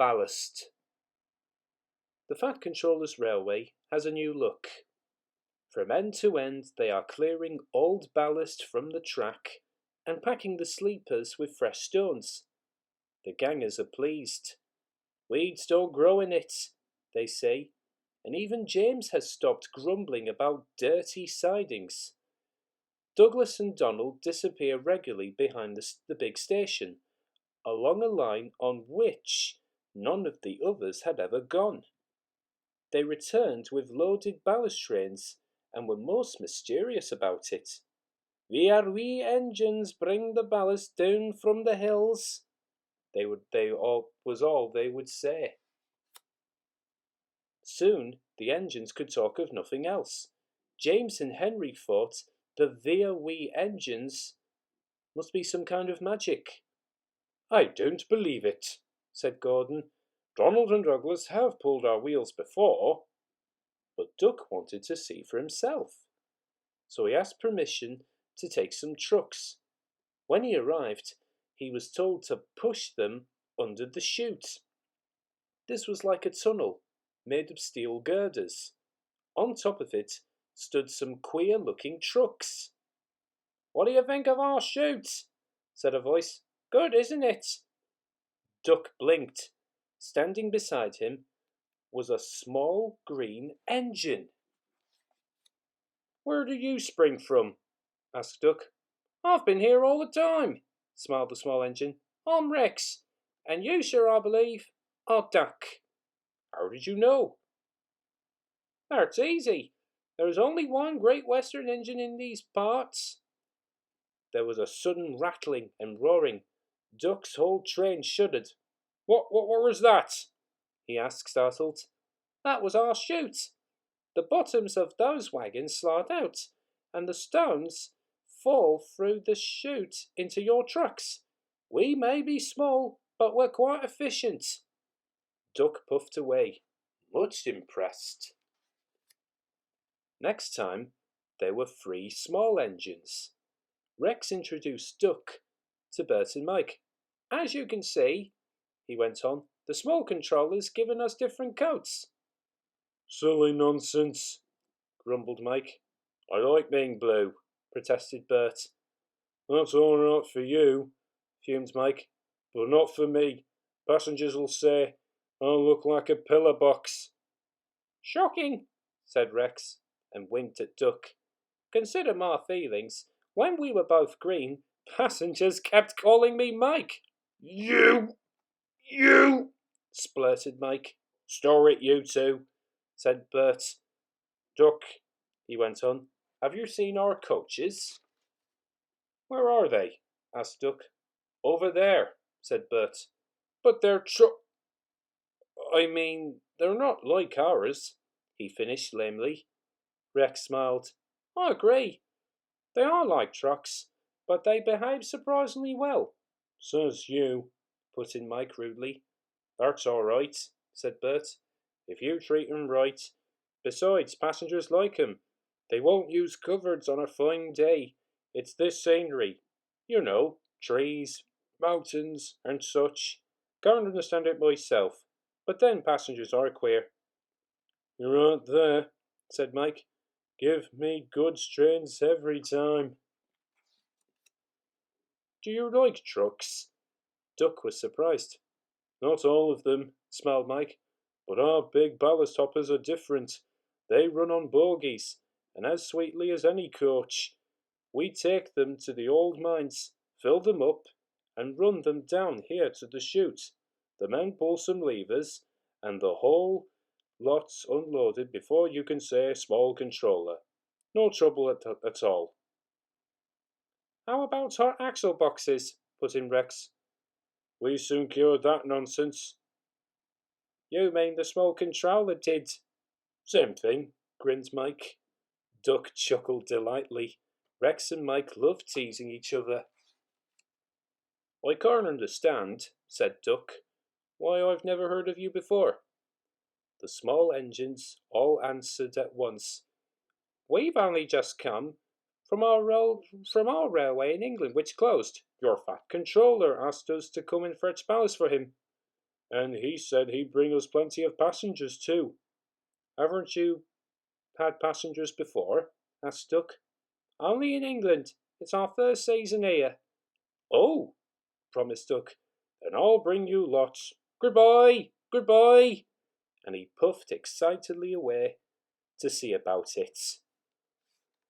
Ballast. The Fat Controller's Railway has a new look. From end to end they are clearing old ballast from the track and packing the sleepers with fresh stones. The gangers are pleased. Weeds don't grow in it, they say, and even James has stopped grumbling about dirty sidings. Douglas and Donald disappear regularly behind the big station, along a line on which none of the others had ever gone. They returned with loaded ballast trains and were most mysterious about it. "We are wee engines bring the ballast down from the hills," was all they would say. Soon the engines could talk of nothing else. James and Henry thought the "Via wee engines" must be some kind of magic. "I don't believe it," said Gordon. "Donald and Douglas have pulled our wheels before." But Duck wanted to see for himself, so he asked permission to take some trucks. When he arrived, he was told to push them under the chute. This was like a tunnel, made of steel girders. On top of it stood some queer-looking trucks. "What do you think of our chute?" said a voice. "Good, isn't it?" Duck blinked. Standing beside him was a small green engine. "Where do you spring from?" asked Duck. "I've been here all the time," smiled the small engine. "I'm Rex, and you, sir, I believe, are Duck." "How did you know?" "That's easy. There is only one Great Western engine in these parts." There was a sudden rattling and roaring. Duck's whole train shuddered. What was that?" he asked, startled. "That was our chute. The bottoms of those wagons slide out, and the stones fall through the chute into your trucks. We may be small, but we're quite efficient." Duck puffed away, much impressed. Next time, there were 3 small engines. Rex introduced Duck to Bert and Mike. "As you can see," he went on, "the small controller's given us different coats." "Silly nonsense," grumbled Mike. "I like being blue," protested Bert. "That's all right for you," fumed Mike, "but not for me. Passengers will say I look like a pillar box." "Shocking," said Rex, and winked at Duck. "Consider my feelings. When we were both green, passengers kept calling me Mike." You, splurted Mike. "Store it, you two," said Bert. "Duck," he went on, "have you seen our coaches?" "Where are they?" asked Duck. "Over there," said Bert. "But they're they're not like ours," he finished lamely. Rex smiled. "I agree. They are like trucks, but they behave surprisingly well." "Says you," put in Mike rudely. "That's all right," said Bert, "if you treat 'em right. Besides, passengers like 'em. They won't use cupboards on a fine day. It's this scenery. You know, trees, mountains, and such. Can't understand it myself, but then passengers are queer." "You're right there," said Mike. "Give me goods trains every time." "Do you like trucks?" Duck was surprised. "Not all of them," smiled Mike, "but our big ballast hoppers are different. They run on bogies, and as sweetly as any coach. We take them to the old mines, fill them up, and run them down here to the chute. The men pull some levers, and the whole lot's unloaded before you can say small controller. No trouble at all." "How about our axle boxes?" put in Rex. "We soon cured that nonsense." "You mean the small controller did?" "Same thing," grinned Mike. Duck chuckled delightedly. Rex and Mike loved teasing each other. "I can't understand," said Duck, "why I've never heard of you before." The small engines all answered at once. "We've only just come from our railway in England, which closed. Your Fat Controller asked us to come in fetch ballast for him." and he said he'd bring us plenty of passengers too. Haven't you had passengers before?" asked Duck. "Only in England. It's our first season here." "Oh," promised Duck, "then I'll bring you lots. Goodbye, goodbye," and he puffed excitedly away to see about it.